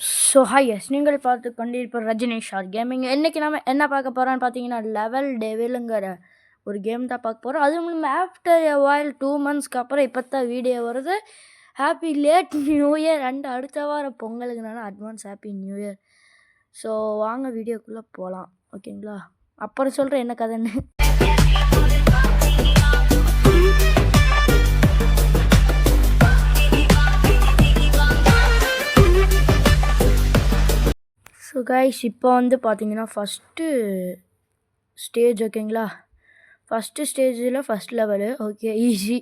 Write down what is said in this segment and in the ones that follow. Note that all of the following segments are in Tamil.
ஸோ ஹாய் எஸ் நீங்கள் பார்த்து கொண்டிருப்ப ரஜினேஷ் ஆர் கேமிங். இன்றைக்கி நம்ம என்ன பார்க்க போகிறோன்னு பார்த்தீங்கன்னா லெவல் டெவிலுங்கிற ஒரு கேம் தான் பார்க்க போகிறோம். அதுவும் இல்லாமல் ஆஃப்டர் எ வாயில் 2 monthsக்கு அப்புறம் இப்போ தான் வீடியோ வருது. Happy late new year and அடுத்த வாரம் பொங்கலுக்குனால advance happy new year. So வாங்க வீடியோக்குள்ளே போகலாம், ஓகேங்களா? அப்புறம் சொல்கிறேன் என்ன கதைன்னு. ஸோ கைஸ், இப்போ வந்து பார்த்தீங்கன்னா ஃபஸ்ட்டு ஸ்டேஜ், ஓகேங்களா? ஃபஸ்ட்டு ஸ்டேஜில் first level, okay, easy.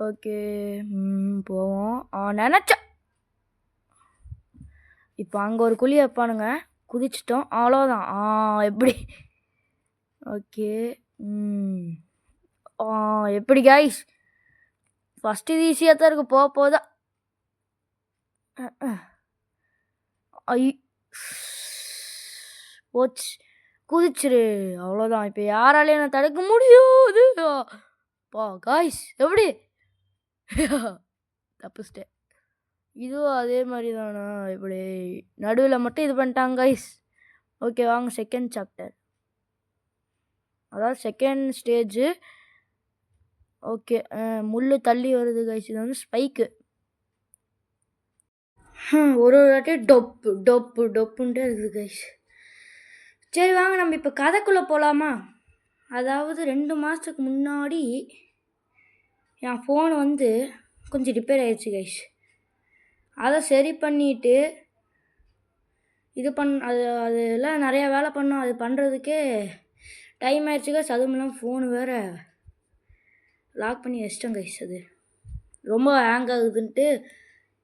Okay, போவோம். நினச்சேன் இப்போ அங்கே ஒரு குழி வைப்பானுங்க, குதிச்சிட்டோம், அவ்வளோதான். எப்படி? ஓகே, எப்படி கைஸ்? ஃபஸ்ட்டு இது ஈஸியாக தான் இருக்குது, போக போதா. போச்சு, குதிச்சிரு, அவ்வளோதான். இப்போ யாராலையும் என்ன தடுக்க முடியாது. பா காய்ஸ், எப்படி? தப்பிச்சிட்டேன். இதுவும் அதே மாதிரி தானா? இப்படி நடுவில் மட்டும் இது பண்ணிட்டாங்க காய்ஸ். ஓகே, வாங்க செகண்ட் சாப்டர், அதாவது செகண்ட் ஸ்டேஜு. ஓகே, முள் தள்ளி வருது காய்ஸ். இது வந்து ஸ்பைக்கு. ஒரு வாட்டி டொப்பு டொப்பு டொப்புன்ட்டே இருக்குது கைஸ். சரி வாங்க நம்ம இப்போ கதைக்குள்ளே போகலாமா? அதாவது 2 மாதத்துக்கு முன்னாடி என் ஃபோன் வந்து கொஞ்சம் ரிப்பேர் ஆகிடுச்சு கைஸ். அதை சரி பண்ணிவிட்டு இது அதெல்லாம் நிறையா வேலை பண்ணோம். அது பண்ணுறதுக்கே டைம் ஆகிடுச்சு கைஸ். அதுவும் இல்லாமல் ஃபோனு வேறு லாக் பண்ணி வச்சிட்டேன் கைஸ். அது ரொம்ப ஹேங் ஆகுதுன்ட்டு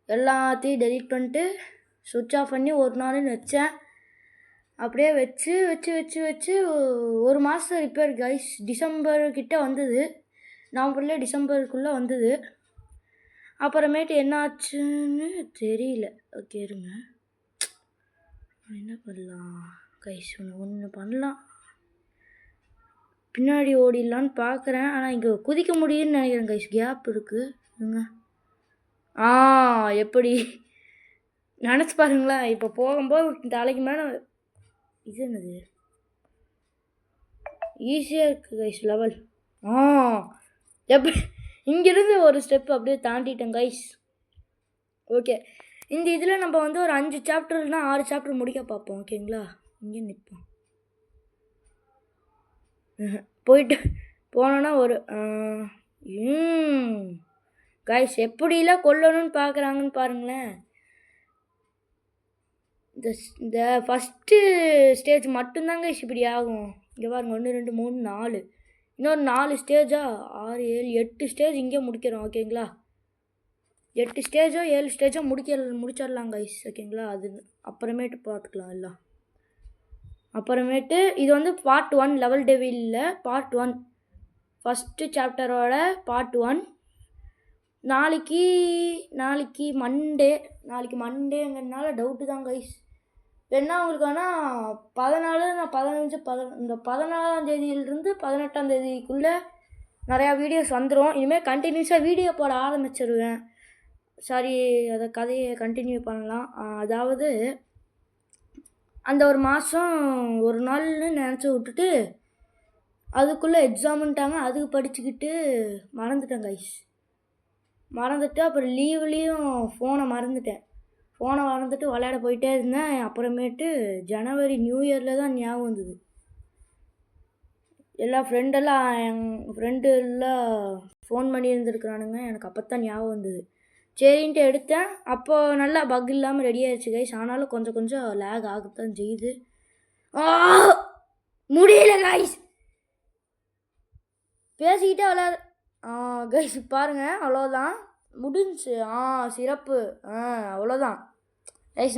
எல்லாத்தையும் டெலீட் பண்ணிட்டு சுவிட்ச் ஆஃப் பண்ணி ஒரு நாள்னு வச்சேன். அப்படியே வச்சு வச்சு வச்சு வச்சு 1 மாதம் ரிப்பேர் கைஸ். டிசம்பர்கிட்ட வந்தது, நவம்பர்லேயே டிசம்பருக்குள்ளே வந்தது. அப்புறமேட்டு என்ன ஆச்சுன்னு தெரியல. ஓகே இருங்க, என்ன பண்ணலாம் கைஸ்? ஒன்று பண்ணலாம், பின்னாடி ஓடிடலான்னு பார்க்குறேன். ஆனால் இங்கே குதிக்க முடியும்னு நினைக்கிறேன் கைஸ், கேப் இருக்குங்க. எப்படி நினச்சி பாருங்களேன். இப்போ போகும்போது தலைக்கு மேலே இது என்னது ஈஸியாக இருக்குது கைஸ் லெவல். எப்படி இங்கேருந்து ஒரு ஸ்டெப் அப்படியே தாண்டிட்டேன் கைஸ். ஓகே, இந்த இதில் நம்ம வந்து ஒரு 5 சாப்டர் இல்லைனா 6 சாப்டர் முடிக்க பார்ப்போம், ஓகேங்களா? இங்கே நிற்போம். போயிட்டு போனோன்னா ஒரு கைஸ் எப்படிலாம் கொல்லணும்னு பார்க்குறாங்கன்னு பாருங்களேன். இந்த ஃபஸ்ட்டு ஸ்டேஜ் மட்டும்தாங்க இப்படி ஆகும். இங்கே பாருங்க, 1 2 3 4, இன்னொரு 4 ஸ்டேஜாக 6 7 8 ஸ்டேஜ் இங்கே முடிக்கிறோம், ஓகேங்களா? 8 ஸ்டேஜோ 7 ஸ்டேஜோ முடிச்சிடலாம் கைஸ், ஓகேங்களா? அது அப்புறமேட்டு பார்த்துக்கலாம் எல்லாம். அப்புறமேட்டு இது வந்து பார்ட் 1, லெவல் டெவிலில் பார்ட் 1, ஃபஸ்ட்டு சாப்டரோட பார்ட் 1. நாளைக்கு மண்டேங்கிறதுனால டவுட்டு தான் கைஸ். வேணா உங்களுக்கு ஆனால் 14 நான் 15 இந்த 14ஆம் தேதியிலிருந்து 18ஆம் தேதிக்குள்ளே நிறையா வீடியோஸ் வந்துடும். இனிமேல் கண்டினியூஸாக வீடியோ போட ஆரம்பிச்சிடுவேன். சாரி, அதை கதையை கண்டினியூ பண்ணலாம். அதாவது அந்த ஒரு மாதம் ஒரு நாள்னு நினச்சி விட்டுட்டு அதுக்குள்ளே எக்ஸாமுன்ட்டாங்க. அதுக்கு படிச்சுக்கிட்டு மறந்துட்டேன் கைஸ். மறந்துட்டு அப்புறம் லீவ்லேயும் ஃபோனை மறந்துட்டு விளையாட போயிட்டே இருந்தேன். அப்புறமேட்டு ஜனவரி நியூ இயரில் தான் ஞாபகம் வந்தது. என் ஃப்ரெண்டு எல்லாம் ஃபோன் பண்ணியிருந்துருக்குறானுங்க. எனக்கு அப்போ தான் ஞாபகம் வந்தது. சரின்ட்டு எடுத்தேன். அப்போது நல்லா பக் இல்லாமல் ரெடி ஆகிடுச்சு கைஸ். ஆனாலும் கொஞ்சம் லேக் ஆகத்தான் செய்யுது. முடியல கைஸ், பேசிக்கிட்டே விளையாடு. கைஸ் பாருங்கள், அவ்வளோதான் முடிஞ்சிச்சு. சிறப்பு, அவ்வளோதான் கைஸ்.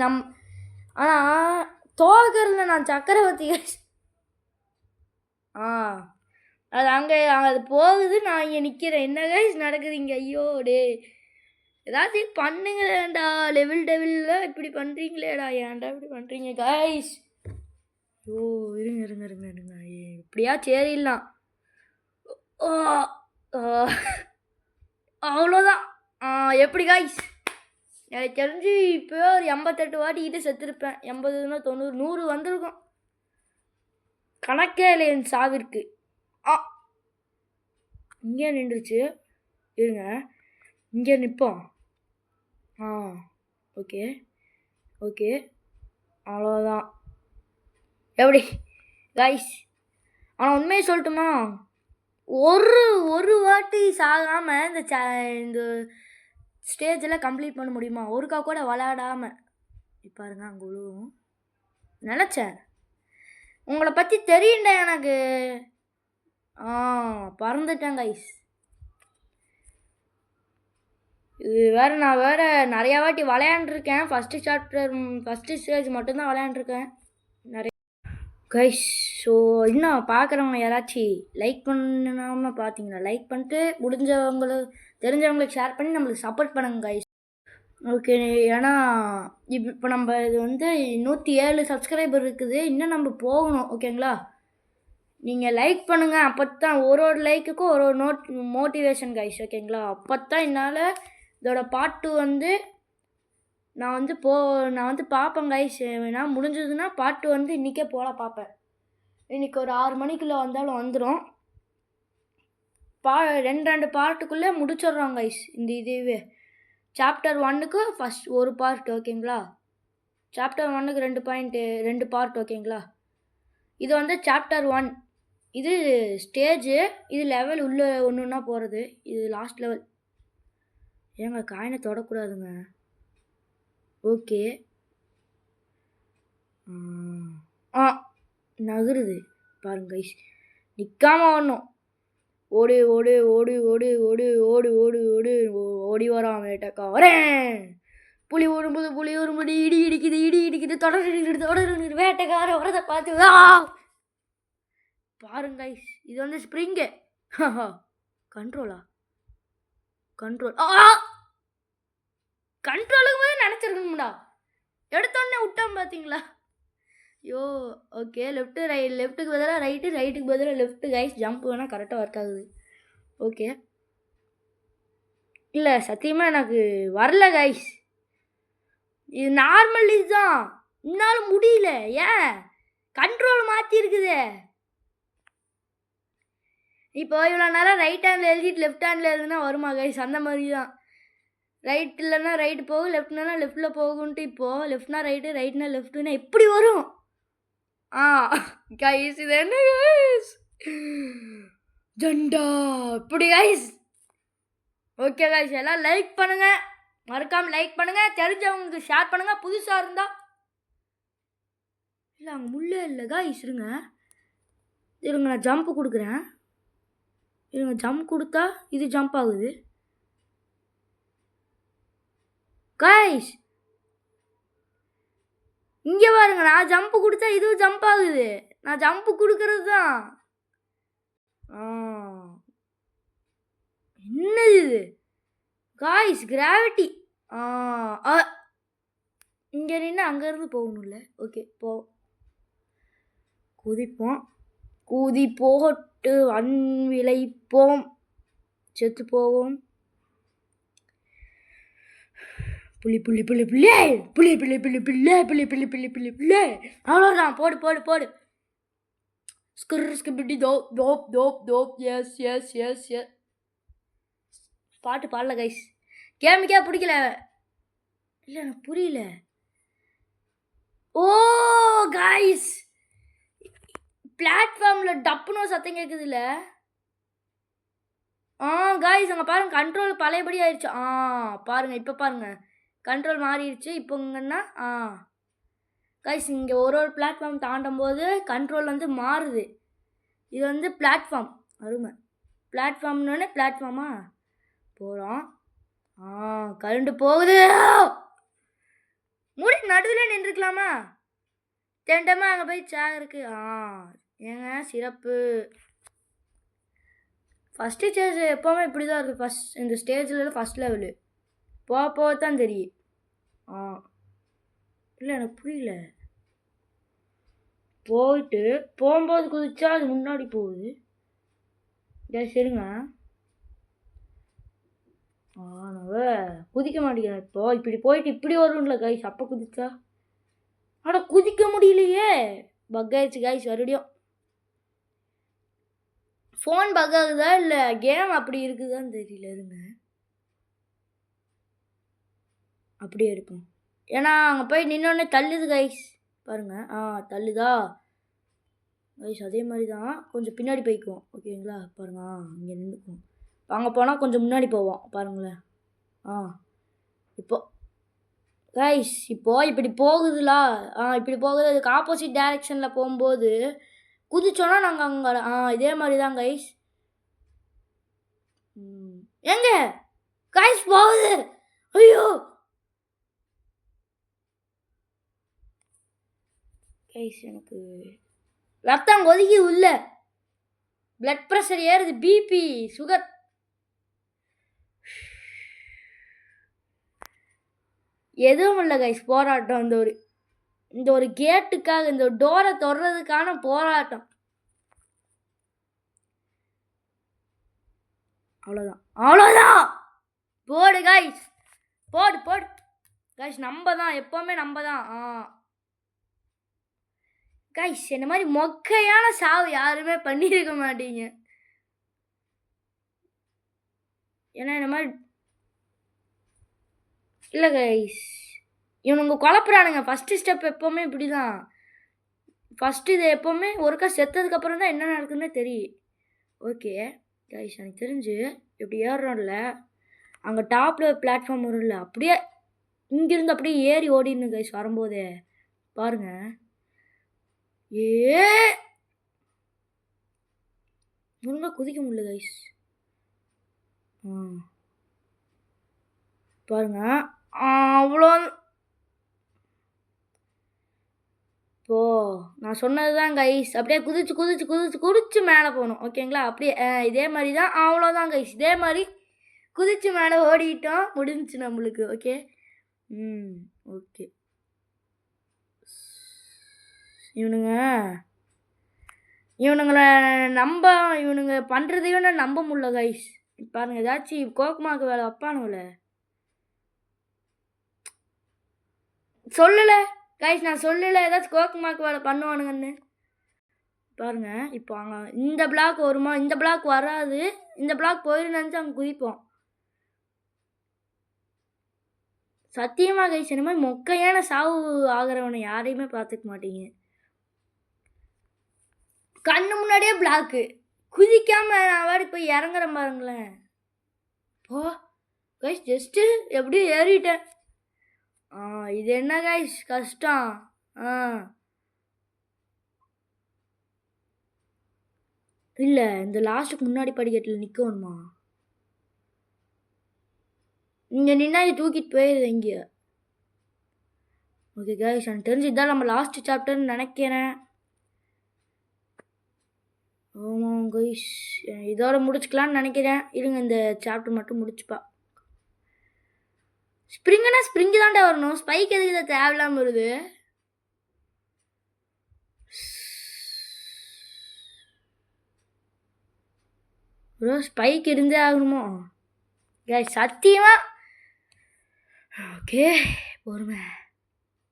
ஆனால் தோக்கிறதுல நான் சக்கரவர்த்தி கைஸ். அது அங்கே அது போகுது, நான் இங்கே நிற்கிறேன். என்ன கைஸ் நடக்குது இங்கே? ஐயோ டே, ஏதாச்சும் பண்ணுங்களேண்டா. டெவிலில் இப்படி பண்ணுறீங்களேடா, ஏன்டா இப்படி பண்ணுறீங்க கைஸ்? ஐயோ இருங்க இப்படியா சரிடலாம். அவ்வளோதான். எப்படி காய்ஸ்? எனக்கு தெரிஞ்சு இப்போ ஒரு 88 வாட்டி கிட்ட செத்துருப்பேன். 80னா 90 100 வந்திருக்கும். கணக்கே இல்லை என் சாவிற்கு. இங்கே நின்றுச்சு. இருங்க, இங்கே நிற்போம். ஓகே ஓகே, அவ்வளோதான். எப்படி கைஸ்? ஆனால் உண்மையை சொல்லட்டுமா, ஒரு வாட்டி சாகாமல் இந்த ஸ்டேஜில் கம்ப்ளீட் பண்ண முடியுமா? ஒருக்கா கூட விளையாடாமல். பாருங்க அங்கே விழுவும். நினச்சேன் உங்களை பற்றி தெரியுண்டா எனக்கு. பறந்துட்டேன் கைஸ். இது வேறு நான் வேறு நிறையா வாட்டி விளையாண்டுருக்கேன். ஃபஸ்ட்டு ஸ்டேஜ் மட்டும்தான் விளையாண்டுருக்கேன் நிறைய கைஸ். ஸோ இன்னும் பார்க்குறவங்க யாராச்சும் லைக் பண்ணாமல் பார்த்தீங்கன்னா லைக் பண்ணிட்டு தெரிஞ்சவங்களுக்கு ஷேர் பண்ணி நம்மளுக்கு சப்போர்ட் பண்ணுங்க கைஸ். ஓகே, ஏன்னா இப்போ நம்ம இது 107 சப்ஸ்கிரைபர் இருக்குது. இன்னும் நம்ம போகணும். ஓகேங்களா? நீங்கள் லைக் பண்ணுங்கள். அப்போ தான் ஒரு லைக்குக்கும் ஒரு மோட்டிவேஷன் கைஸ். ஓகேங்களா? அப்போ தான் என்னால் இதோட பார்ட் 2 நான் பார்ப்பேன் கைஸ். நான் முடிஞ்சதுன்னா பார்ட் 2 இன்றைக்கே போல பார்ப்பேன். இன்றைக்கி ஒரு 6 மணிக்குள்ளே வந்தாலும் வந்துடும். 2 பார்ட்டுக்குள்ளே முடிச்சிடுறோம் கைஸ். இந்த இதுவே சாப்டர் 1க்கு ஃபஸ்ட் ஒரு பார்ட். ஓகேங்களா? சாப்டர் 1க்கு 2 பார்ட். ஓகேங்களா? இது சாப்டர் 1. இது ஸ்டேஜு, இது லெவல் உள்ளே ஒன்றுன்னா போகிறது. இது லாஸ்ட் லெவல். ஏங்க காயினை தொடக்கூடாதுங்க. ஓகே, நகருது பாருங்க கைஸ். நிற்காமல் வரணும். ஓடு ஓடு ஓடு ஓடு ஓடு ஓடு ஓடு ஓடு ஓடி வரான் வேட்டக்கா. வரேன். புலி வரும்போது இடி இடிக்குது தொடர் வேட்டைக்கார வரதை பார்த்து பாருங்க கைஸ். இது ஸ்ப்ரிங்கு. கண்ட்ரோல் கண்ட்ரோலுக்கு போது நினச்சிருக்கணும்டா. எடுத்தோடனே விட்டான் பார்த்தீங்களா? ஐயோ. ஓகே, லெஃப்ட்டுக்கு பதிலாக ரைட்டுக்கு பதிலாக லெஃப்ட்டு கைஸ். ஜம்ப் வேணால் கரெக்டாக ஒர்க் ஆகுது. ஓகே, இல்லை சத்தியமாக எனக்கு வரல கைஸ். இது நார்மல் இதுதான். என்னால் முடியல. ஏன் கண்ட்ரோல் மாற்றிருக்குது. இப்போ இவ்வளோ நேரம் ரைட் ஹேண்டில் எழுதிட்டு லெஃப்ட் ஹேண்டில் எழுதுனா வருமா கைஸ்? அந்த மாதிரி தான். ரைட் இல்லைன்னா ரைட்டு போகும், லெஃப்ட்னா லெஃப்ட்டில் போகுன்ட்டு. இப்போது லெஃப்ட்னா ரைட்னா லெஃப்ட்டுன்னா எப்படி வரும்? கைஸ் இது என்ன கைஸ்? ஜண்டா இப்படி கைஸ். ஓகே கைஸ், எல்லாம் லைக் பண்ணுங்கள். மறக்காமல் லைக் பண்ணுங்கள். தெரிஞ்சவங்களுக்கு ஷேர் பண்ணுங்கள். புதுசாக இருந்தால் இல்லை அங்கே முள்ளே இல்லை கைஸ். இருங்க நான் ஜம்ப்பு கொடுக்குறேன். ஜம்ப் கொடுத்தா இது ஜம்ப் ஆகுது கைஸ். இங்கே பாருங்க, நான் ஜம்ப்பு கொடுத்தா இதுவும் ஜம்ப் ஆகுது. நான் ஜம்ப்பு கொடுக்கறது தான். என்னது இது காய்ஸ்? கிராவிட்டி. இங்கே நின்று அங்கேருந்து போகணும்ல. ஓகே, கூதி போட்டு விளைப்போம், செத்து போவோம். புள்ளி புள்ளி புள்ளி புள்ளி புள்ளி புள்ளி புள்ளி புள்ளி புள்ளி புள்ளி புள்ளி புள்ளி புள்ளி. அவ்வளோதான். போடு. ஸ்கிப்பிட்டி தோப் தோப் தோப் தோப். எஸ். பாட்டு பாடல கைஸ். கேமுக்கே பிடிக்கல. இல்லை எனக்கு புரியல. ஓ கைஸ், பிளாட்ஃபார்மில் டப்புன்னு சத்தம் கேட்குதுல்ல. கைஸ் அங்கே பாருங்கள், கண்ட்ரோல் பழையபடி ஆயிடுச்சு. பாருங்கள், இப்போ பாருங்கள் கண்ட்ரோல் மாறிடுச்சு. இப்போங்கன்னா கைஸ் இங்கே ஒரு பிளாட்ஃபார்ம் தாண்டும் போது கண்ட்ரோல் மாறுது. இது பிளாட்ஃபார்ம். அருமை. பிளாட்ஃபார்ம்னு பிளாட்ஃபார்மா போகிறோம். கரண்டு போகுது. மூடி நடுவில் நின்றுக்கலாமா? தேண்டமா அங்கே போய் சேர் இருக்கு. ஏங்க சிறப்பு. ஃபஸ்ட்டு ஸ்டேஜ் எப்போவுமே இப்படி தான் இருக்குது. இந்த ஸ்டேஜில் ஃபஸ்ட் லெவலு போக தான் தெரியும். இல்லை எனக்கு புரியல. போகும்போது குதிச்சா அது முன்னாடி போகுது. சரிங்க, குதிக்க மாட்டேங்கிறேன். இப்போ இப்படி போயிட்டு இப்படி வரும்ல கைஸ், அப்போ குதிச்சா ஆனால் குதிக்க முடியலையே. பக் ஆயிடுச்சு கைஸ். மறுபடியும் ஃபோன் பக் ஆகுதா இல்லை கேம் அப்படி இருக்குதான்னு தெரியல. இருங்க அப்படியே இருக்கும். ஏன்னா அங்கே போய் நின்னோடனே தள்ளுது கைஸ். பாருங்கள். தள்ளுதா கைஸ்? அதே மாதிரி தான் கொஞ்சம் பின்னாடி போய்க்குவோம். ஓகேங்களா? பாருங்க இங்கே நின்றுக்குவோம். அங்கே போனால் கொஞ்சம் முன்னாடி போவோம். பாருங்களேன். இப்போ கைஸ் இப்போது இப்படி போகுதுலா. இப்படி போகுது. அதுக்கு ஆப்போசிட் டைரெக்ஷனில் போகும்போது குதிச்சோன்னா நாங்கள் அங்கே இதே மாதிரி தான் கைஸ். எங்க கைஸ் போகுது? ஐயோ கைஸ், எனக்கு ரத்தம் கொதிக்கி உள்ள. பிளட் ப்ரெஷர் ஏறுது, பிபி, சுகர். எதுவும் இல்லை கைஸ். போராட்டம். இந்த ஒரு கேட்டுக்காக, இந்த டோரை தொடுறதுக்கான போராட்டம். அவ்வளோதான். போடு கைஸ், போடு கைஸ். நம்ம தான் எப்போவுமே நம்ம தான். கைஸ் என்ன மாதிரி மொக்கையான சாவு யாருமே பண்ணியிருக்க மாட்டீங்க. ஏன்னா இந்த மாதிரி இல்லை கைஸ், இவனுங்க குழப்புறானுங்க. ஃபஸ்ட்டு ஸ்டெப் எப்போவுமே இப்படி தான். ஃபஸ்ட்டு இது எப்போவுமே ஒருக்கா செத்ததுக்கப்புறம் தான் என்ன நடக்குதுன்னே தெரியும். ஓகே கைஸ், எனக்கு தெரிஞ்சு இப்படி ஏறுறோம்ல, அங்கே டாப்பில் பிளாட்ஃபார்ம் வரும்ல, அப்படியே இங்கேருந்து அப்படியே ஏறி ஓடிடணும் கைஸ். வரும்போதே பாருங்கள். ஒழுங்காக குதிக்க முடியல கைஸ். பாருங்க. அவ்வளோ இப்போ நான் சொன்னது தான் கைஸ். அப்படியே குதிச்சு மேலே போகணும். ஓகேங்களா? அப்படியே இதே மாதிரி தான். அவ்வளோதான் கைஸ். இதே மாதிரி குதிச்சு மேலே ஓடிட்டோம். முடிஞ்சிச்சு நம்மளுக்கு. ஓகே. ஓகே. இவனுங்க பண்ணுறதையும் நான் நம்ப முடியல கைஸ். பாருங்க, ஏதாச்சும் கோக்குமாக்கு வேலை வைப்பானுங்கள. சொல்லலை கைஸ், நான் சொல்லலை ஏதாச்சும் கோக்குமாக்கு வேலை பண்ணுவானுங்கன்னு. பாருங்க, இப்போ அங்கே இந்த பிளாக் வருமா? இந்த பிளாக் வராது. இந்த பிளாக் போயிருந்தாச்சு அங்கே குதிப்போம். சத்தியமாக கைஸ், இந்த மாதிரி மொக்கையான சாவு ஆகிறவனை யாரையுமே பார்த்துக்க மாட்டீங்க. கண்ணு முன்னாடியே பிளாக்கு, குதிக்காம நான் வாடி போய் இறங்குறேன் பாருங்களேன். ஓ கைஸ், ஜஸ்ட்டு எப்படியும் ஏறிட்டேன். இது என்ன கைஸ் கஷ்டம். இல்லை, இந்த லாஸ்ட்டுக்கு முன்னாடி படிக்கட்டில் நிற்கணுமா? இங்கே நின்னா தூக்கிட்டு போயிடுது இங்கே. ஓகே கைஸ், எனக்கு தெரிஞ்சு இதான் நம்ம லாஸ்ட் சாப்டர்னு நினைக்கிறேன். ஆமாம் கைஸ், இதோட முடிச்சுக்கலான்னு நினைக்கிறேன். இருங்க, இந்த சாப்டர் மட்டும் முடிச்சுப்பா. ஸ்ப்ரிங்குனா ஸ்ப்ரிங்கு தான்டா வரணும். ஸ்பைக் எதுக்கு இதை தேவையில்லாமல் வருது? ப்ரோ ஸ்பைக் இருந்தே ஆகணுமோ கைஸ்? சத்தியமாக. ஓகே பொறுமை.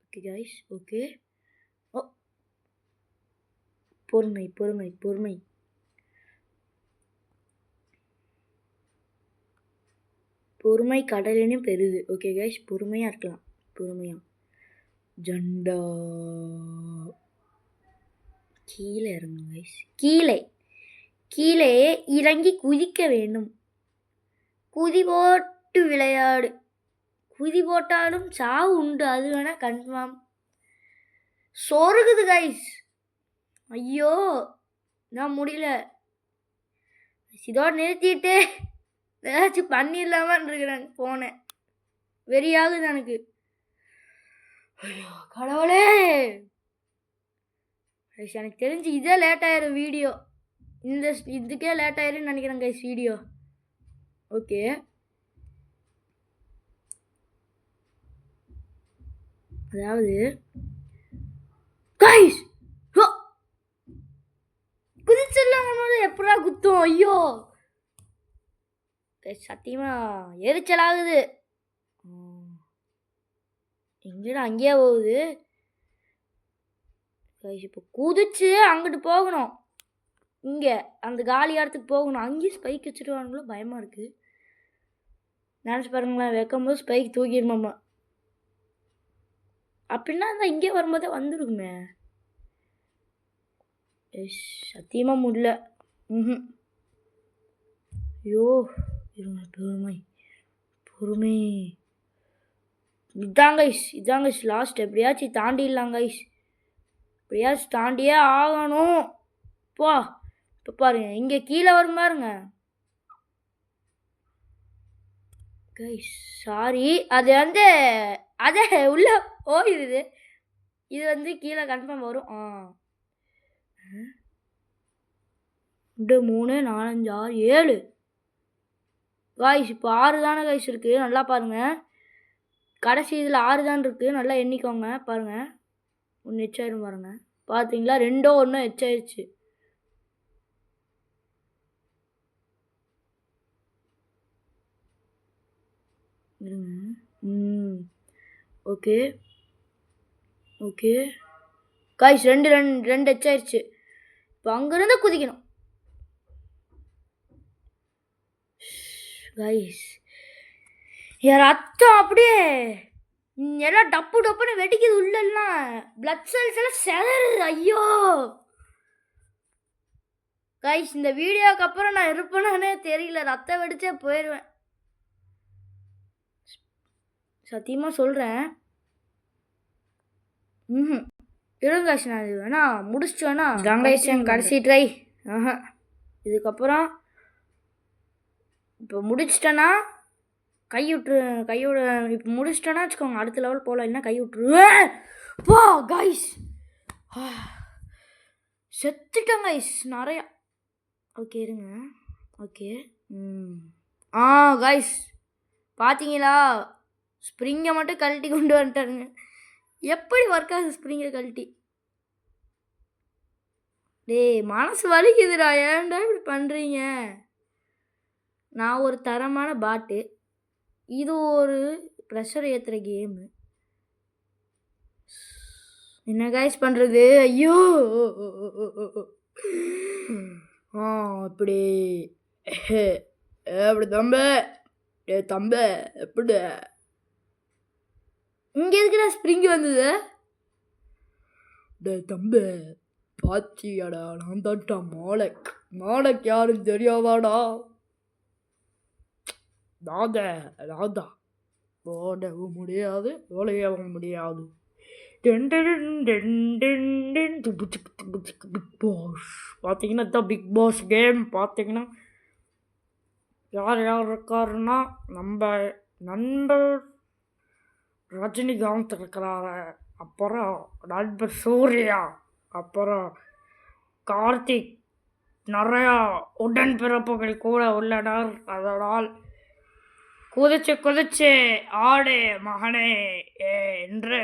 Okay guys. ஓகே. பொறுமை பொறுமை பொறுமை. பொறுமை கடலினும் பெருது. ஓகே கைஸ், பொறுமையாக இருக்கலாம். பொறுமையாக. ஜண்டா கீழே இறங்கும் கைஸ். கீழே இறங்கி குதிக்க வேண்டும். குதி போட்டு விளையாடு. குதி போட்டாலும் சாவு உண்டு, அது வேணால் கன்ஃபார்ம். சொருகுது கைஸ். ஐயோ நான் முடியல. இதோட நிறுத்திட்டு ஏதாச்சும் பண்ணிடலாமான்னு இருக்கிறாங்க. போனேன் வெறியாகுது எனக்கு. ஐயோ கடவுளே. எனக்கு தெரிஞ்சு இதே லேட் ஆயிரும் வீடியோ. இதுக்கே லேட் ஆயிருன்னு நினைக்கிறேன் கைஸ் வீடியோ. ஓகே. அதாவது கைஸ் குதிச்சிடலாம் எப்படா குத்தோம். ஐயோ சத்தியமாக எரிச்சலாகுது. எங்கடா அங்கேயே போகுது கைஸ். இப்போ குதிச்சு அங்கிட்டு போகணும். இங்கே அந்த காலி இடத்துக்கு போகணும். அங்கேயும் ஸ்பைக் வச்சுருவானுங்களோ பயமாக இருக்குது. நினச்சி பாருங்களேன், வைக்கும்போது ஸ்பைக் தூக்கிடுமாம்மா. அப்படின்னா அந்த இங்கே வரும்போதே வந்துருக்குமே. சத்தியமாக முடியல. ஐயோ பொறுமை பொறுமை. இதாங்க லாஸ்ட். எப்படியாச்சும் தாண்டிடலாம் கைஸ். எப்படியாச்சும் தாண்டியே ஆகணும். இப்போ பாருங்க இங்கே கீழே வரும் பாருங்க கைஸ். சாரி, அது வந்து அதே உள்ள போயிடுது. இது வந்து கீழே கன்ஃபார்ம் வரும். 2 3 4 5 6 7 காய்ஸ். இப்போ 6 தானே கைஸ் இருக்குது. நல்லா பாருங்கள், கடைசி இதில் 6 தான் இருக்குது. நல்லா எண்ணிக்கோங்க. பாருங்கள், 1 எச்சாயிரும் பாருங்கள். பார்த்தீங்களா, 2 1 எச்சாயிருச்சு. ஓகே ஓகே காய்ஸ், 2 எச்சாயிருச்சு. இப்போ அங்கேருந்து குதிக்கணும் காய்ஸ். என் ரத்தம் அப்படியே எல்லாம் டப்பு டப்புன்னு வெடிக்குது. உள்ளெல்லாம் பிளட் செல்ஸ் எல்லாம் செதறுது. ஐயோ காய்ஸ், இந்த வீடியோக்கு அப்புறம் நான் இருப்பேனே தெரியல. ரத்தம் வெடிச்சே போயிடுவேன். சத்தியமாக சொல்கிறேன். இருங்க காய்ஸ், நான் இது வேணா முடிச்சுட்டு வேணா கங்காய்ஸ் கடைசி ட்ரை. இதுக்கப்புறம் இப்போ முடிச்சிட்டேன்னா கையோட இப்போ முடிச்சிட்டேன்னா வச்சுக்கோங்க, அடுத்த லெவல் போகலாம். இல்லைன்னா கை விட்டுருவேன். போ காய்ஸ், செத்துட்டேன் காய்ஸ் நிறையா. ஓகே இருங்க. ஓகே காய்ஸ் பார்த்தீங்களா, ஸ்ப்ரிங்கை மட்டும் கழட்டி கொண்டு வந்துட்டாருங்க. எப்படி ஒர்க் ஆகுது ஸ்ப்ரிங்கை கழட்டி? டேய் மனசு வலிக்குதுடா, ஏன்டா இப்படி பண்ணுறீங்க? நான் ஒரு தரமான பாட்டு, இது ஒரு ப்ரெஷர் ஏற்றுற கேமு. என்ன காய்ஸ் பண்ணுறது? ஐயோ அப்படி அப்படி தம்ப எப்படி இங்கே எதுக்குடா ஸ்ப்ரிங் வந்தது? தம்ப பாத்தியாடா, நான் தான்டா மாலக் யாரும் தெரியாதாடா? ராதா ஓடவும் முடியாது, ஓலையவும் முடியாது. பிக் பாஸ் பார்த்தீங்கன்னா தான் பிக் பாஸ் கேம். பார்த்தீங்கன்னா யார் இருக்காருன்னா, நம்ம நண்பர் ரஜினிகாந்த் இருக்கிறாரு, அப்புறம் நண்பர் சூர்யா, அப்புறம் கார்த்திக், நிறையா உடன்பிறப்புகள் கூட உள்ளனர். அதனால் குதிச்சு ஆடு மகனே என்று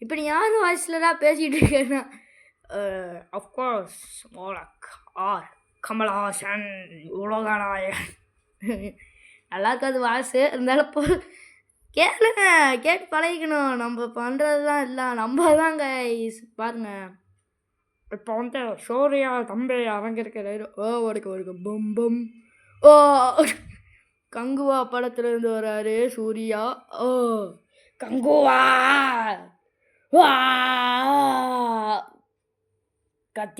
இப்போ நீ யார் வாய்ஸில் தான் பேசிகிட்டு இருக்கேன்னா, அஃப்கோர்ஸ் மோலக் ஆர் கமல்ஹாசன் உலகநாயகன். நல்லா இருக்காது வாய்ஸு, இருந்தாலும் கேளுங்க, கேட்டு பழகிக்கணும். நம்ம பண்ணுறது தான் இல்லை, நம்ம தாங்க பாருங்க. இப்போ வந்து சூர்யா தம்பி அரங்கிருக்கிறாரு. உனக்கு பம் பம். கங்குவா படத்துலேருந்து வராரு சூர்யா. கங்குவா கத்தி